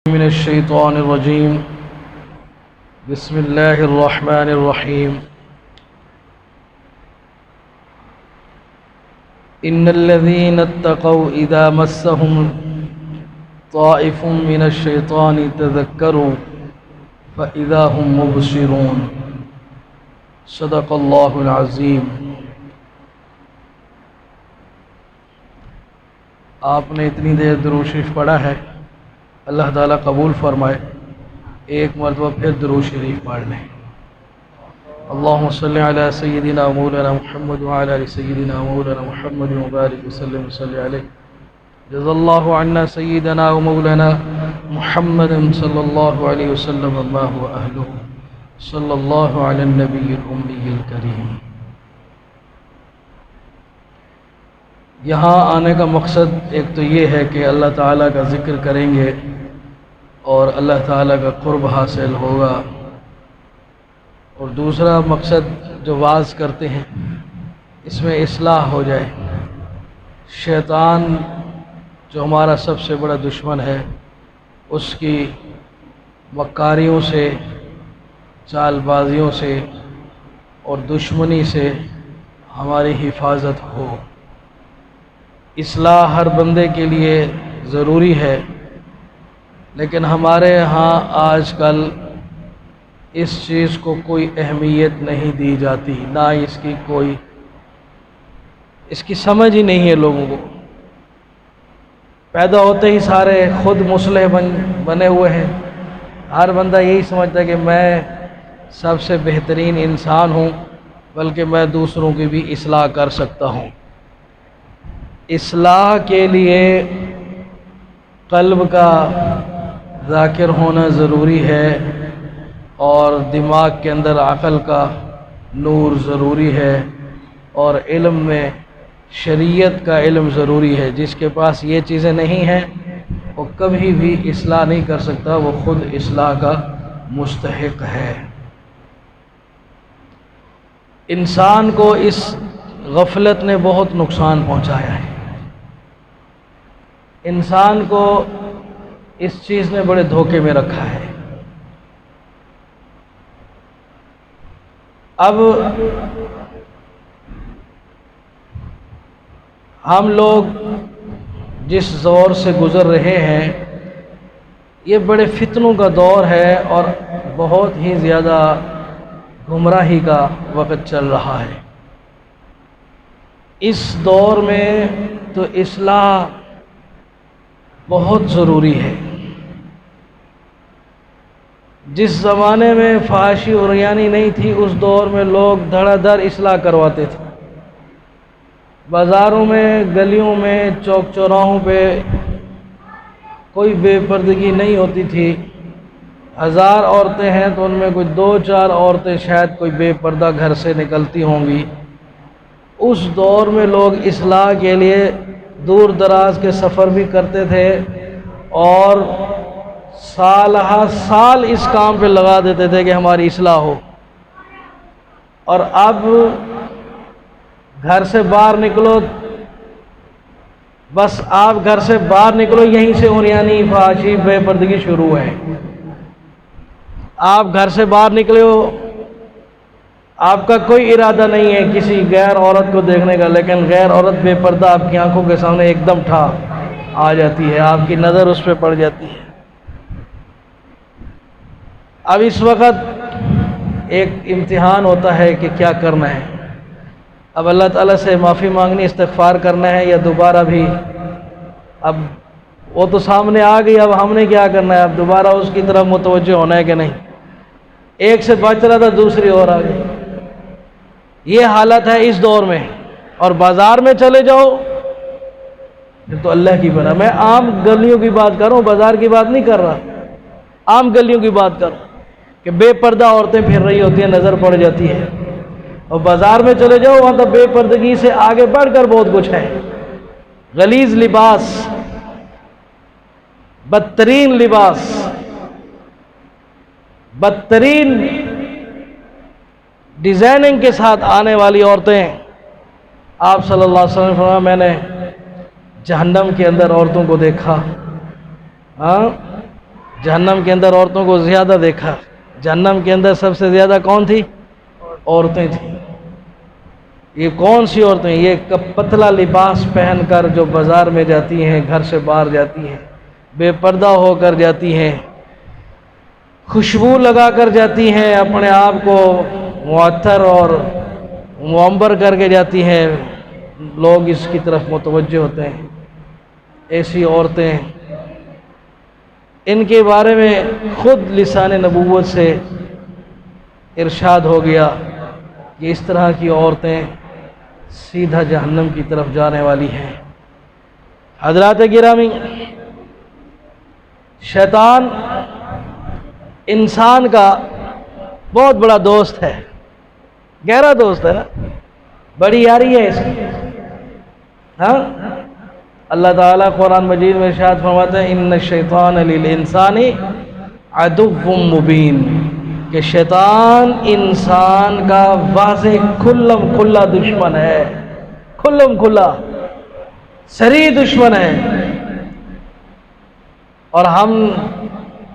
من الشیطان الرجیم بسم اللہ الرحمن الرحیم ان الذین اتقوا اذا مسهم طائف من الشیطان تذکروا فاذا هم مبصرون صدق اللہ العظیم۔ آپ نے اتنی دیر درود شریف پڑھا ہے، اللہ تعالیٰ قبول فرمائے۔ ایک مرتبہ پھر درود شریف پڑھ لیں۔ اللہم صلی علی سیدنا مولانا محمد وعلی آل سیدنا مولانا محمد وبارک وسلم وصلی علیہ۔ جزا اللہ عنا سیدنا و مولانا محمد صلی اللہ علیہ وسلم وما هو اہلہ، صلی اللہ علی النبی الامی الکریم۔ یہاں آنے کا مقصد ایک تو یہ ہے کہ اللہ تعالیٰ کا ذکر کریں گے اور اللہ تعالیٰ کا قرب حاصل ہوگا، اور دوسرا مقصد جو واعظ کرتے ہیں اس میں اصلاح ہو جائے۔ شیطان جو ہمارا سب سے بڑا دشمن ہے، اس کی مکاریوں سے، چال بازیوں سے اور دشمنی سے ہماری حفاظت ہو۔ اصلاح ہر بندے کے لیے ضروری ہے، لیکن ہمارے ہاں آج کل اس چیز کو کوئی اہمیت نہیں دی جاتی، نہ اس کی سمجھ ہی نہیں ہے لوگوں کو۔ پیدا ہوتے ہی سارے خود مصلح بنے ہوئے ہیں۔ ہر بندہ یہی سمجھتا ہے کہ میں سب سے بہترین انسان ہوں، بلکہ میں دوسروں کی بھی اصلاح کر سکتا ہوں۔ اصلاح کے لیے قلب کا ذاکر ہونا ضروری ہے، اور دماغ کے اندر عقل کا نور ضروری ہے، اور علم میں شریعت کا علم ضروری ہے۔ جس کے پاس یہ چیزیں نہیں ہیں وہ کبھی بھی اصلاح نہیں کر سکتا، وہ خود اصلاح کا مستحق ہے۔ انسان کو اس غفلت نے بہت نقصان پہنچایا ہے۔ انسان کو اس چیز نے بڑے دھوکے میں رکھا ہے۔ اب ہم لوگ جس دور سے گزر رہے ہیں یہ بڑے فتنوں کا دور ہے، اور بہت ہی زیادہ گمراہی کا وقت چل رہا ہے۔ اس دور میں تو اصلاح بہت ضروری ہے۔ جس زمانے میں فحاشی اور عریانی نہیں تھی، اس دور میں لوگ دھڑا دھڑ اصلاح کرواتے تھے۔ بازاروں میں، گلیوں میں، چوک چوراہوں پہ کوئی بے پردگی نہیں ہوتی تھی۔ 1000 عورتیں ہیں تو ان میں کوئی 2-4 عورتیں شاید کوئی بے پردہ گھر سے نکلتی ہوں گی۔ اس دور میں لوگ اصلاح کے لیے دور دراز کے سفر بھی کرتے تھے، اور سالہ سال اس کام پہ لگا دیتے تھے کہ ہماری اصلاح ہو۔ اور اب گھر سے باہر نکلو، بس آپ گھر سے باہر نکلو، یہیں سے عریانی، فحاشی، بے پردگی شروع ہے۔ آپ گھر سے باہر نکلے ہو، آپ کا کوئی ارادہ نہیں ہے کسی غیر عورت کو دیکھنے کا، لیکن غیر عورت بے پردہ آپ کی آنکھوں کے سامنے ایک دم ٹھا آ جاتی ہے، آپ کی نظر اس پہ پڑ جاتی ہے۔ اب اس وقت ایک امتحان ہوتا ہے کہ کیا کرنا ہے۔ اب اللہ تعالیٰ سے معافی مانگنی، استغفار کرنا ہے، یا دوبارہ بھی اب وہ تو سامنے آ گئی، اب ہم نے کیا کرنا ہے؟ اب دوبارہ اس کی طرف متوجہ ہونا ہے کہ نہیں؟ ایک سے بچ رہا تھا، دوسری اور آ گئی۔ یہ حالت ہے اس دور میں۔ اور بازار میں چلے جاؤ پھر تو اللہ کی بنا، میں عام گلیوں کی بات کر رہا ہوں، بازار کی بات نہیں کر رہا، عام گلیوں کی بات کر رہا ہوں کہ بے پردہ عورتیں پھر رہی ہوتی ہیں، نظر پڑ جاتی ہے۔ اور بازار میں چلے جاؤ، وہاں تو بے پردگی سے آگے بڑھ کر بہت کچھ ہے۔ غلیظ لباس، بدترین لباس، بدترین ڈیزائننگ کے ساتھ آنے والی عورتیں۔ آپ صلی اللہ علیہ وسلم نے فرمایا میں نے جہنم کے اندر عورتوں کو دیکھا، جہنم کے اندر عورتوں کو زیادہ دیکھا. جہنم کے اندر سب سے زیادہ کون تھی؟ عورتیں تھیں. یہ کون سی عورتیں؟ یہ پتلا لباس پہن کر جو بازار میں جاتی ہیں، گھر سے باہر جاتی ہیں، بے پردہ ہو کر جاتی ہیں، خوشبو لگا کر جاتی ہیں، اپنے آپ کو معطر اور معمبر کر کے جاتی ہیں، لوگ اس کی طرف متوجہ ہوتے ہیں. ایسی عورتیں، ان کے بارے میں خود لسان نبوت سے ارشاد ہو گیا کہ اس طرح کی عورتیں سیدھا جہنم کی طرف جانے والی ہیں. حضرات گرامی، شیطان انسان کا بہت بڑا دوست ہے، گہرا دوست ہے نا، بڑی یاری ہے اس کی. ہاں، اللہ تعالیٰ قرآن مجید میں ارشاد فرماتا ہے ان الشیطان للانسان عدو مبین، کہ شیطان انسان کا واضح کھلم کھلا دشمن ہے، کھلم کھلا صریح دشمن ہے، اور ہم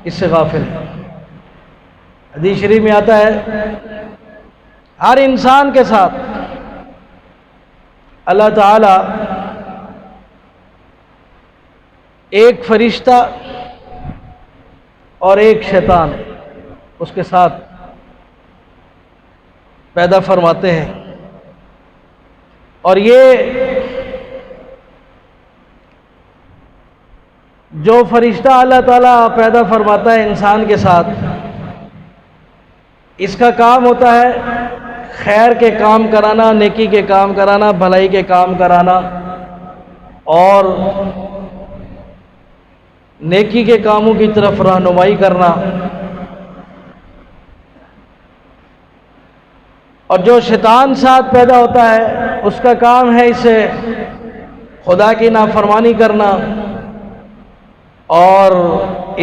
اس سے غافل ہیں. حدیث شریف میں آتا ہے ہر انسان کے ساتھ اللہ تعالی ایک فرشتہ اور ایک شیطان اس کے ساتھ پیدا فرماتے ہیں. اور یہ جو فرشتہ اللہ تعالیٰ پیدا فرماتا ہے انسان کے ساتھ، اس کا کام ہوتا ہے خیر کے کام کرانا، نیکی کے کام کرانا، بھلائی کے کام کرانا، اور نیکی کے کاموں کی طرف رہنمائی کرنا. اور جو شیطان ساتھ پیدا ہوتا ہے اس کا کام ہے اسے خدا کی نافرمانی کرنا اور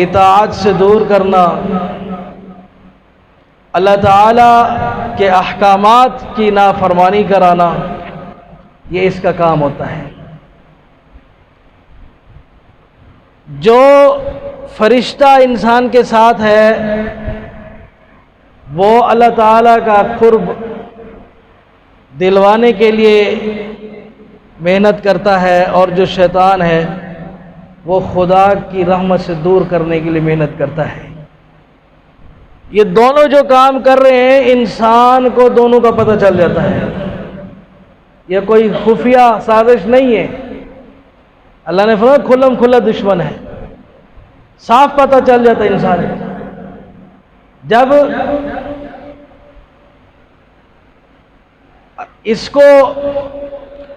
اطاعت سے دور کرنا، اللہ تعالیٰ کے احکامات کی نافرمانی کرانا. یہ اس کا کام ہوتا ہے. جو فرشتہ انسان کے ساتھ ہے وہ اللہ تعالیٰ کا قرب دلوانے کے لیے محنت کرتا ہے، اور جو شیطان ہے وہ خدا کی رحمت سے دور کرنے کے لیے محنت کرتا ہے. یہ دونوں جو کام کر رہے ہیں انسان کو دونوں کا پتہ چل جاتا ہے. یہ کوئی خفیہ سازش نہیں ہے. اللہ نے فرمایا کھلم کھلا دشمن ہے، صاف پتہ چل جاتا ہے انسان کو. جب اس کو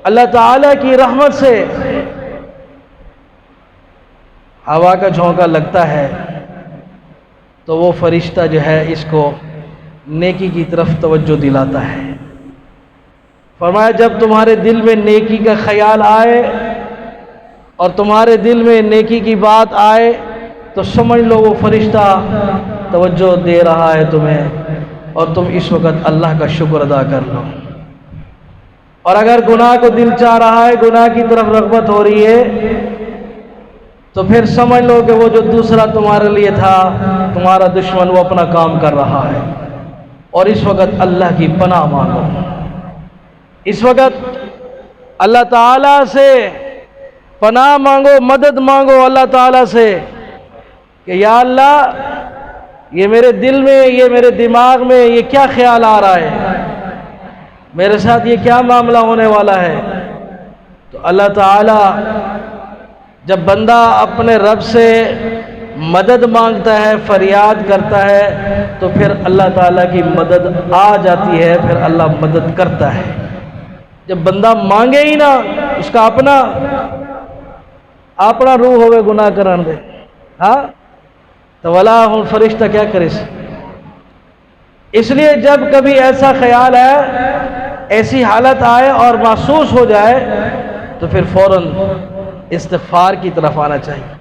اللہ تعالیٰ کی رحمت سے ہوا کا جھونکا لگتا ہے تو وہ فرشتہ جو ہے اس کو نیکی کی طرف توجہ دلاتا ہے. فرمایا جب تمہارے دل میں نیکی کا خیال آئے اور تمہارے دل میں نیکی کی بات آئے تو سمجھ لو وہ فرشتہ توجہ دے رہا ہے تمہیں، اور تم اس وقت اللہ کا شکر ادا کر لو. اور اگر گناہ کو دل چاہ رہا ہے، گناہ کی طرف رغبت ہو رہی ہے، تو پھر سمجھ لو کہ وہ جو دوسرا تمہارے لیے تھا تمہارا دشمن، وہ اپنا کام کر رہا ہے. اور اس وقت اللہ کی پناہ مانگو، اس وقت اللہ تعالیٰ سے پناہ مانگو، مدد مانگو اللہ تعالیٰ سے کہ یا اللہ یہ میرے دل میں، یہ میرے دماغ میں یہ کیا خیال آ رہا ہے، میرے ساتھ یہ کیا معاملہ ہونے والا ہے. تو اللہ تعالیٰ جب بندہ اپنے رب سے مدد مانگتا ہے، فریاد کرتا ہے، تو پھر اللہ تعالیٰ کی مدد آ جاتی ہے، پھر اللہ مدد کرتا ہے. جب بندہ مانگے ہی نہ، اس کا اپنا روح ہوئے گناہ کرن دے، ہاں تو ولا ہوں فرشتہ کیا کرے. اس لیے جب کبھی ایسا خیال ہے، ایسی حالت آئے اور محسوس ہو جائے تو پھر فوراً استغفار کی طرف آنا چاہیے،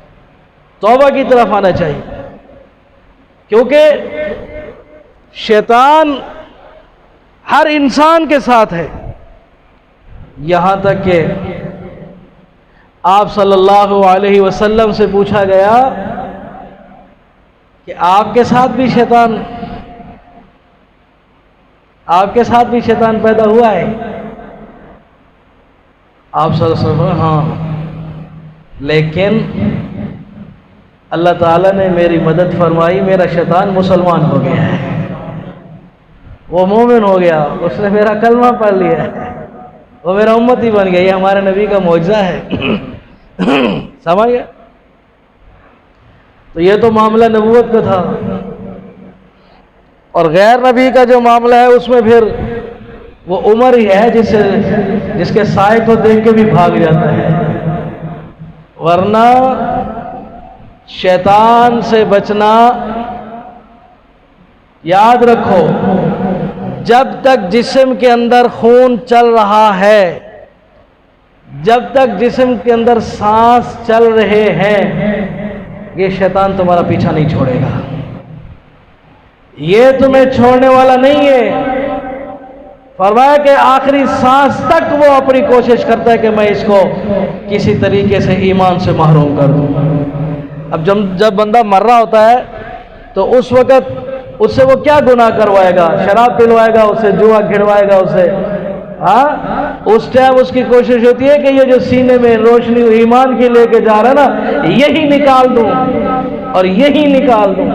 توبہ کی طرف آنا چاہیے. کیونکہ شیطان ہر انسان کے ساتھ ہے. یہاں تک کہ آپ صلی اللہ علیہ وسلم سے پوچھا گیا کہ آپ کے ساتھ بھی شیطان پیدا ہوا ہے؟ آپ صلی اللہ علیہ وسلم ہاں، لیکن اللہ تعالیٰ نے میری مدد فرمائی، میرا شیطان مسلمان ہو گیا ہے، وہ مومن ہو گیا، اس نے میرا کلمہ پڑھ لیا ہے، وہ میرا امتی بن گیا۔ یہ ہمارے نبی کا معجزہ ہے۔ سمجھ گیا؟ تو یہ تو معاملہ نبوت کا تھا، اور غیر نبی کا جو معاملہ ہے اس میں پھر وہ عمر ہی ہے جس کے سائے کو دیکھ کے بھی بھاگ جاتا ہے، ورنہ شیطان سے بچنا، یاد رکھو، جب تک جسم کے اندر خون چل رہا ہے، جب تک جسم کے اندر سانس چل رہے ہیں، یہ شیطان تمہارا پیچھا نہیں چھوڑے گا، یہ تمہیں چھوڑنے والا نہیں ہے۔ فرمایا کہ آخری سانس تک وہ اپنی کوشش کرتا ہے کہ میں اس کو کسی طریقے سے ایمان سے محروم کر دوں۔ اب جب بندہ مر رہا ہوتا ہے تو اس وقت اس سے وہ کیا گناہ کروائے گا؟ شراب پلوائے گا اسے، جوا کھلوائے گا اسے، ہاں؟ اس ٹائم اس کی کوشش ہوتی ہے کہ یہ جو سینے میں روشنی ایمان کی لے کے جا رہا ہے نا، یہی نکال دوں اور یہی نکال دوں،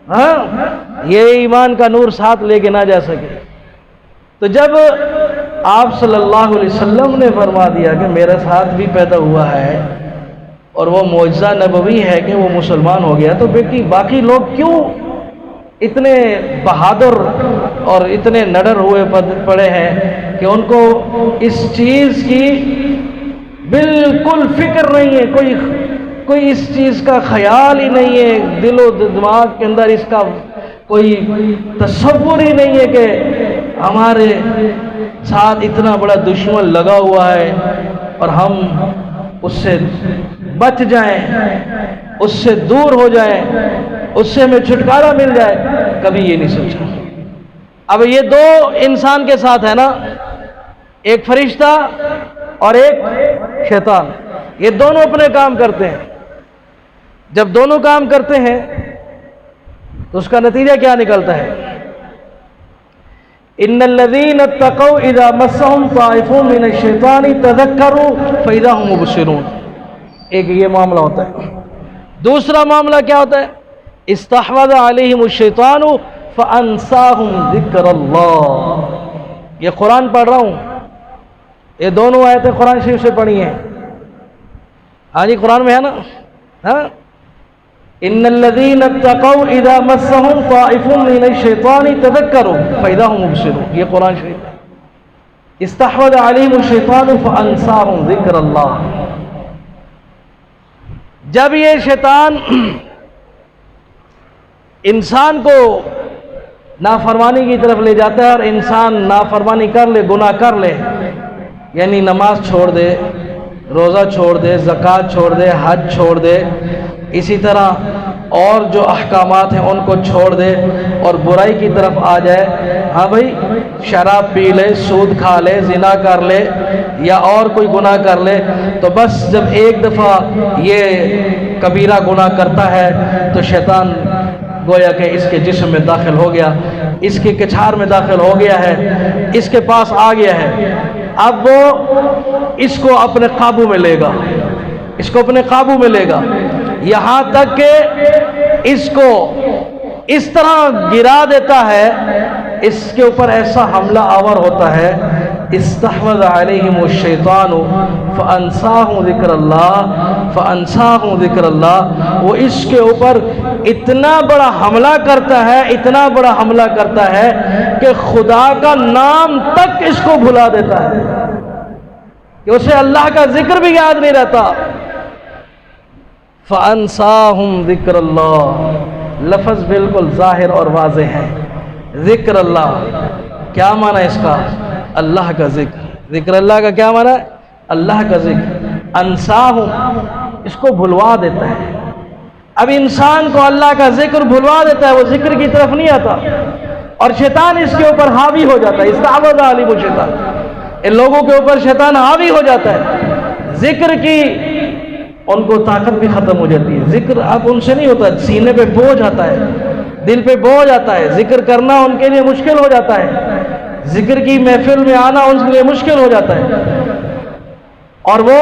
ہاں؟ یہ ایمان کا نور ساتھ لے کے نہ جا سکے۔ تو جب آپ صلی اللہ علیہ وسلم نے فرما دیا کہ میرے ساتھ بھی پیدا ہوا ہے اور وہ معجزہ نبوی ہے کہ وہ مسلمان ہو گیا، تو باقی لوگ کیوں اتنے بہادر اور اتنے نڈر ہوئے پڑے ہیں کہ ان کو اس چیز کی بالکل فکر نہیں ہے، کوئی اس چیز کا خیال ہی نہیں ہے، دل و دماغ کے اندر اس کا کوئی تصور ہی نہیں ہے کہ ہمارے ساتھ اتنا بڑا دشمن لگا ہوا ہے اور ہم اس سے بچ جائیں، اس سے دور ہو جائیں، اس سے ہمیں چھٹکارا مل جائے، کبھی یہ نہیں سوچا۔ اب یہ دو انسان کے ساتھ ہے نا، ایک فرشتہ اور ایک شیطان، یہ دونوں اپنے کام کرتے ہیں۔ جب دونوں کام کرتے ہیں تو اس کا نتیجہ کیا نکلتا ہے؟ ان الذين اتقوا اذا مسهم طائف من الشيطان تذكروا فاذا هم مبصرون، ایک یہ معاملہ ہوتا ہے۔ دوسرا معاملہ کیا ہوتا ہے؟ استحوذ عليهم الشيطان فانساهم ذکر اللہ۔ یہ قرآن پڑھ رہا ہوں، یہ دونوں آیتیں قرآن شریف سے پڑھی ہیں۔ ہاں جی، قرآن میں ہے نا، ہاں؟ ان الذين اتقوا اذا مسهم طائف من الشيطان تذكروا فاذا هم مبصرون، یہ قرآن شریف ہے۔ استحوذ عليهم الشيطان فانساهم ذکر اللہ۔ جب یہ شیطان انسان کو نافرمانی کی طرف لے جاتا ہے اور انسان نافرمانی کر لے، گناہ کر لے، یعنی نماز چھوڑ دے، روزہ چھوڑ دے، زکوٰۃ چھوڑ دے، حج چھوڑ دے، اسی طرح اور جو احکامات ہیں ان کو چھوڑ دے اور برائی کی طرف آ جائے، ہاں بھائی، شراب پی لے، سود کھا لے، زنا کر لے یا اور کوئی گناہ کر لے، تو بس جب ایک دفعہ یہ کبیرہ گناہ کرتا ہے تو شیطان گویا کہ اس کے جسم میں داخل ہو گیا، اس کے کچھار میں داخل ہو گیا ہے، اس کے پاس آ گیا ہے۔ اب وہ اس کو اپنے قابو میں لے گا، اس کو اپنے قابو میں لے گا، یہاں تک کہ اس کو اس طرح گرا دیتا ہے، اس کے اوپر ایسا حملہ آور ہوتا ہے۔ استحوذ علیہم الشیطان فانساہم ذکر اللہ، وہ اس کے اوپر اتنا بڑا حملہ کرتا ہے، اتنا بڑا حملہ کرتا ہے کہ خدا کا نام تک اس کو بھلا دیتا ہے، کہ اسے اللہ کا ذکر بھی یاد نہیں رہتا۔ فَأَنْسَاهُمْ ذِكْرَ اللَّهِ، لفظ بالکل ظاہر اور واضح ہے، ذکر اللہ۔ کیا معنی اس کا؟ اللہ کا ذکر۔ ذکر اللہ کا کیا معنی ہے؟ اللہ کا ذکر۔ انساہم، اس کو بھلوا دیتا ہے۔ اب انسان کو اللہ کا ذکر بھلوا دیتا ہے، وہ ذکر کی طرف نہیں آتا، اور شیطان اس کے اوپر حاوی ہو جاتا ہے۔ استعوذ علیہم الشیطان، ان لوگوں کے اوپر شیطان حاوی ہو جاتا ہے، ذکر کی ان کو طاقت بھی ختم ہو جاتی ہے. ذکر اب ان سے نہیں ہوتا, سینے پہ بوجھ آتا ہے, دل پہ بوجھ آتا ہے, ذکر کرنا ان کے لیے مشکل ہو جاتا ہے, ذکر کی محفل میں آنا ان کے لیے مشکل ہو جاتا ہے, اور وہ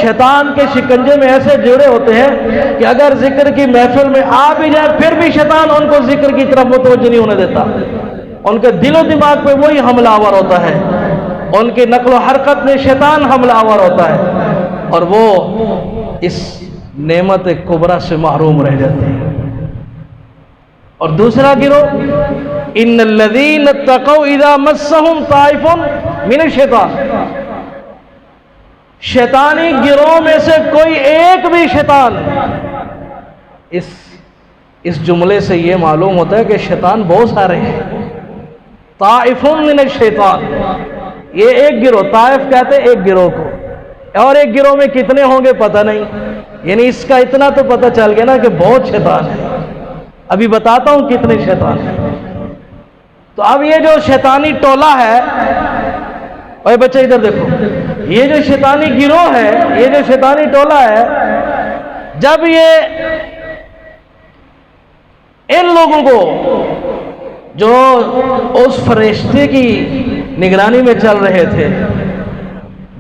شیطان کے شکنجے میں ایسے جڑے ہوتے ہیں کہ اگر ذکر کی محفل میں آ بھی جائے پھر بھی شیطان ان کو ذکر کی طرف متوجہ نہیں ہونے دیتا. ان کے دل و دماغ پہ وہی حملہ آور ہوتا ہے, ان کی نقل و حرکت میں شیطان حملہ آور ہوتا ہے, اور وہ اس نعمت کبریٰ سے محروم رہ جاتے ہیں. اور دوسرا گروہ, ان الذین اتقوا اذا مسهم طائف من الشیطان, شیطانی گروہ میں سے کوئی ایک بھی شیطان. اس جملے سے یہ معلوم ہوتا ہے کہ شیطان بہت سارے ہیں. طائف من الشیطان, یہ ایک گروہ, طائف کہتے ہیں ایک گروہ کو, اور ایک گروہ میں کتنے ہوں گے پتہ نہیں. یعنی اس کا اتنا تو پتہ چل گیا نا کہ بہت شیطان ہے. ابھی بتاتا ہوں کتنے شیطان ہیں. تو اب یہ جو شیطانی ٹولہ ہے, اے بچے ادھر دیکھو, یہ جو شیطانی گروہ ہے, یہ جو شیطانی ٹولہ ہے, جب یہ ان لوگوں کو جو اس فرشتے کی نگرانی میں چل رہے تھے,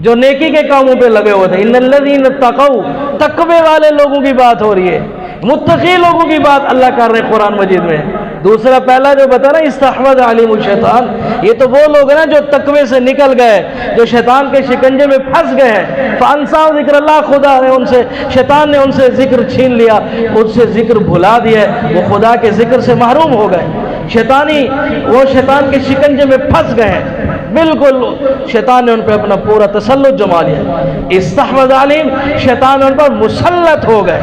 جو نیکی کے کاموں پہ لگے ہوئے تھے, ان الذین اتقوا, تقوی والے لوگوں کی بات ہو رہی ہے, متقی لوگوں کی بات اللہ کر رہے ہیں قرآن مجید میں. دوسرا پہلا جو بتا نا استحوذ علیہم الشیطان, یہ تو وہ لوگ ہیں نا جو تقوی سے نکل گئے, جو شیطان کے شکنجے میں پھنس گئے ہیں. فانساہم ذکر اللہ, خدا نے ان سے, شیطان نے ان سے ذکر چھین لیا, ان سے ذکر بھلا دیا, وہ خدا کے ذکر سے محروم ہو گئے. وہ شیطان کے شکنجے میں پھنس گئے ہیں, بالکل شیطان نے ان پہ اپنا پورا تسلط جما لیا. استحوذ علیہم, شیطان ان پر مسلط ہو گئے.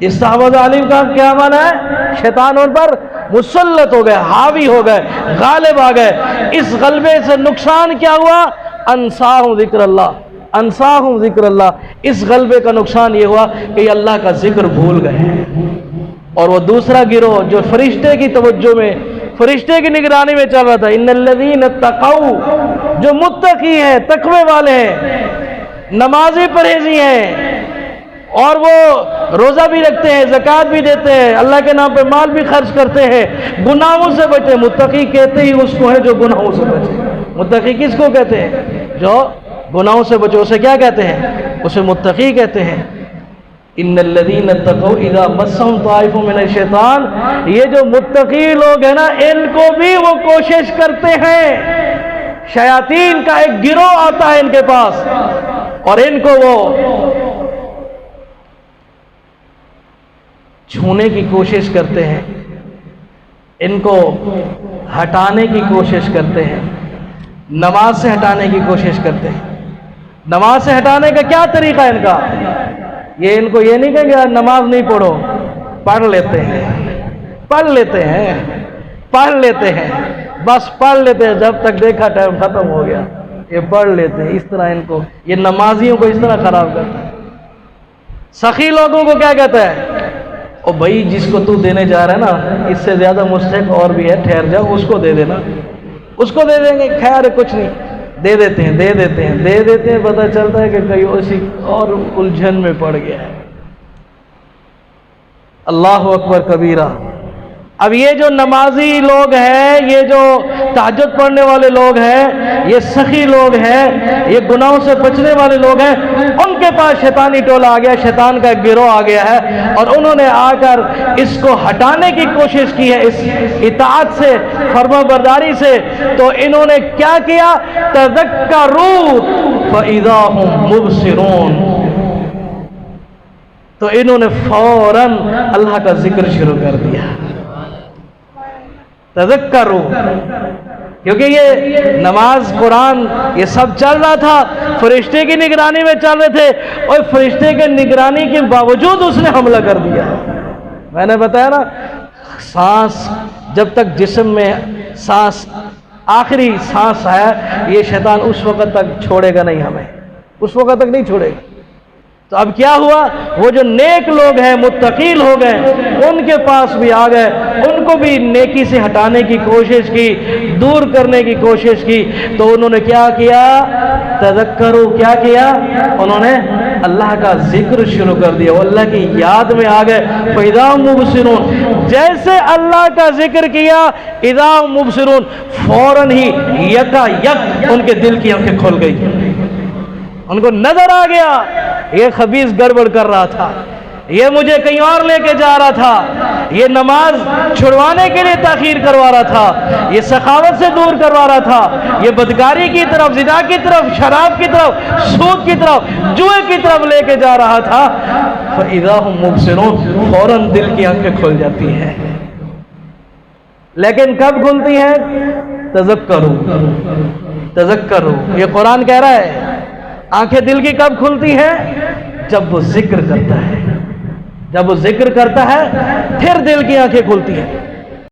استحوذ علیہم کا کیا معنی ہے؟ شیطان ان پر مسلط ہو گئے, حاوی ہو گئے, غالب آ گئے. اس غلبے سے نقصان کیا ہوا؟ انساہم ذکر اللہ, انساہم ذکر اللہ. اس غلبے کا نقصان یہ ہوا کہ یہ اللہ کا ذکر بھول گئے. اور وہ دوسرا گروہ جو فرشتے کی توجہ میں, فرشتے کی نگرانی میں چل رہا تھا, ان الذین اتقوا, جو متقی ہیں, تقوی والے ہیں, نمازی پرہیزی ہیں, اور وہ روزہ بھی رکھتے ہیں, زکوٰۃ بھی دیتے ہیں, اللہ کے نام پہ مال بھی خرچ کرتے ہیں, گناہوں سے بچے. متقی کہتے ہی اس کو ہے جو گناہوں سے بچے. متقی کس کو کہتے ہیں؟ جو گناہوں سے بچے. اسے کیا کہتے ہیں؟ اسے متقی کہتے ہیں. ان الذین اتقوا اذا مسهم طائف من الشیطان, یہ جو متقی لوگ ہیں نا, ان کو بھی وہ کوشش کرتے ہیں. شیاطین کا ایک گروہ آتا ہے ان کے پاس, اور ان کو وہ چھونے کی کوشش کرتے ہیں, ان کو ہٹانے کی کوشش کرتے ہیں, نماز سے ہٹانے کی کوشش کرتے ہیں. نماز سے ہٹانے کا کیا طریقہ ہے ان کا؟ یہ ان کو یہ نہیں کہیں گے نماز نہیں پڑھو, پڑھ لیتے ہیں, پڑھ لیتے ہیں, پڑھ لیتے ہیں, بس پڑھ لیتے ہیں, جب تک دیکھا ٹائم ختم ہو گیا یہ پڑھ لیتے ہیں. اس طرح ان کو, یہ نمازیوں کو اس طرح خراب کرتا ہے. سخی لوگوں کو کیا کہتا ہے؟ او بھائی جس کو تو دینے جا رہا ہے نا, اس سے زیادہ مستحق اور بھی ہے, ٹھہر جاؤ, اس کو دے دینا, اس کو دے دیں گے, خیر ہے کچھ نہیں, دے دیتے ہیں, دے دیتے ہیں, دے دیتے ہیں. پتہ چلتا ہے کہ کہیں اسی اور الجھن میں پڑ گیا ہے. اللہ اکبر کبیرہ. اب یہ جو نمازی لوگ ہیں, یہ جو تہجد پڑھنے والے لوگ ہیں, یہ سخی لوگ ہیں, یہ گناہوں سے بچنے والے لوگ ہیں, ان کے پاس شیطانی ٹولہ آ گیا, شیطان کا گروہ آ گیا ہے, اور انہوں نے آ کر اس کو ہٹانے کی کوشش کی ہے اس اطاعت سے, فرما برداری سے. تو انہوں نے کیا کیا؟ تذکروا فاذا هم مبصرون. تو انہوں نے فوراً اللہ کا ذکر شروع کر دیا. تذکروا, کیونکہ یہ نماز, قرآن, یہ سب چل رہا تھا, فرشتے کی نگرانی میں چل رہے تھے, اور فرشتے کے نگرانی کے باوجود اس نے حملہ کر دیا. میں نے بتایا نا, سانس جب تک جسم میں سانس, آخری سانس ہے, یہ شیطان اس وقت تک چھوڑے گا نہیں ہمیں, اس وقت تک نہیں چھوڑے گا. تو اب کیا ہوا؟ وہ جو نیک لوگ ہیں, متقی لوگ ہیں, ان کے پاس بھی آ گئے, ان کو بھی نیکی سے ہٹانے کی کوشش کی, دور کرنے کی کوشش کی. تو انہوں نے کیا کیا؟ تذکروا, کیا کیا انہوں نے؟ اللہ کا ذکر شروع کر دیا، وہ اللہ کی یاد میں آ گئے. فَإِذَا هُمْ مُبْصِرُونَ، جیسے اللہ کا ذکر کیا اِذَا هُمْ مُبْصِرُونَ، فوراً ہی یکا یک ان کے دل کی آنکھیں کھل گئی. ان کو نظر آ گیا یہ خبیث گڑبڑ کر رہا تھا، یہ مجھے کہیں اور لے کے جا رہا تھا، یہ نماز چھڑوانے کے لیے تاخیر کروا رہا تھا، یہ سخاوت سے دور کروا رہا تھا، یہ بدکاری کی طرف، زنا کی طرف، شراب کی طرف، سود کی طرف، جوئے کی طرف لے کے جا رہا تھا. فَإِذَا هُمْ مُبْصِرُونَ، فوراً دل کی آنکھیں کھل جاتی ہیں. لیکن کب کھلتی ہیں؟ تذکروا، تذکروا. یہ قرآن کہہ رہا ہے آنکھیں دل کی کب کھلتی ہیں؟ جب وہ ذکر کرتا ہے. جب وہ ذکر کرتا ہے پھر دل کی آنکھیں کھلتی ہیں.